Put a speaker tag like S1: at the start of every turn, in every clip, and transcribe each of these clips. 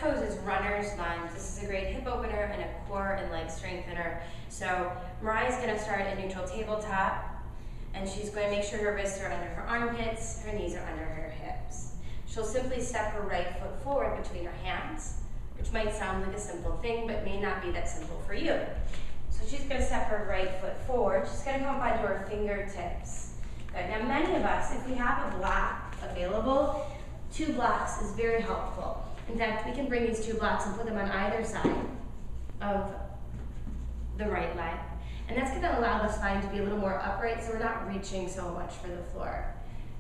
S1: pose is runner's lunge. This is a great hip opener and a core and leg strengthener. So Mariah's going to start at neutral tabletop, and she's going to make sure her wrists are under her armpits, her knees are under her hips. She'll simply step her right foot forward between her hands, which might sound like a simple thing, but may not be that simple for you. So she's going to step her right foot forward. She's going to come up onto her fingertips. Good. Now many of us, if we have a block available, 2 blocks is very helpful. In fact, we can bring these 2 blocks and put them on either side of the right leg. And that's going to allow the spine to be a little more upright, so we're not reaching so much for the floor.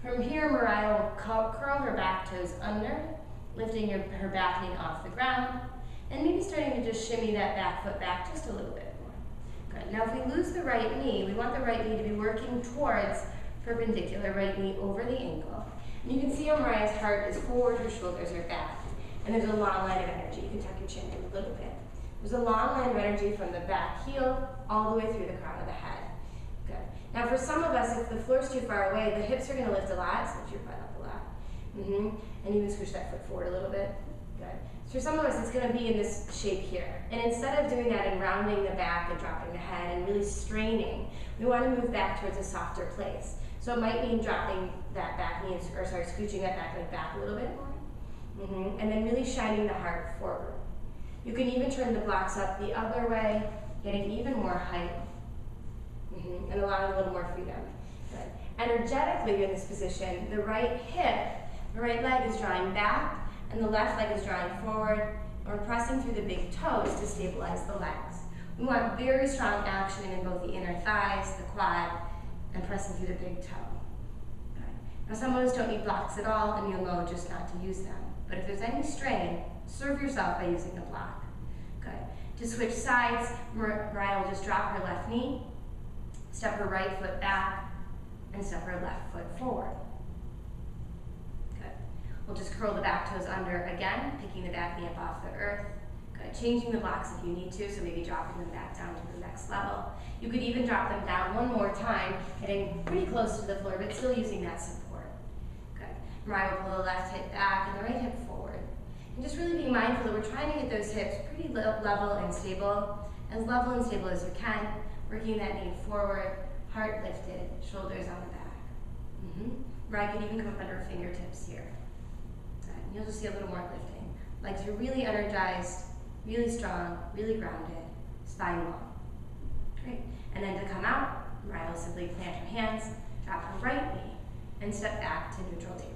S1: From here, Mariah will curl her back toes under, lifting her back knee off the ground, and maybe starting to just shimmy that back foot back just a little bit more. Good. Now if we lose the right knee, we want the right knee to be working towards perpendicular, right knee over the ankle. And you can see how Mariah's heart is forward, her shoulders are back. And there's a long line of energy. You can tuck your chin in a little bit. There's a long line of energy from the back heel all the way through the crown of the head. Good. Now for some of us, if the floor's too far away, the hips are going to lift a lot, so lift your butt up a lot. And even squish that foot forward a little bit. Good. So for some of us, it's going to be in this shape here. And instead of doing that and rounding the back and dropping the head and really straining, we want to move back towards a softer place. So it might mean dropping that back knee, or sorry, scooching that back leg back a little bit more. And then really shining the heart forward. You can even turn the blocks up the other way, getting even more height, and allowing a little more freedom. Good. Energetically in this position, the right hip, the right leg is drawing back, and the left leg is drawing forward, and we're pressing through the big toes to stabilize the legs. We want very strong action in both the inner thighs, the quad, and pressing through the big toe. Good. Now some of us don't need blocks at all, and you'll know just not to use them. But if there's any strain, serve yourself by using a block. Good. To switch sides, Mariah will just drop her left knee, step her right foot back, and step her left foot forward. Good. We'll just curl the back toes under again, picking the back knee up off the earth. Good. Changing the blocks if you need to, so maybe dropping them back down to the next level. You could even drop them down one more time, getting pretty close to the floor, but still using that support. Mariah will pull the left hip back and the right hip forward. And just really being mindful that we're trying to get those hips pretty level and stable as you can, working that knee forward, heart lifted, shoulders on the back. Mariah could even come up under her fingertips here. And you'll just see a little more lifting. Legs are really energized, really strong, really grounded, spine long. Great. And then to come out, Mariah will simply plant her hands, drop her right knee, and step back to neutral table.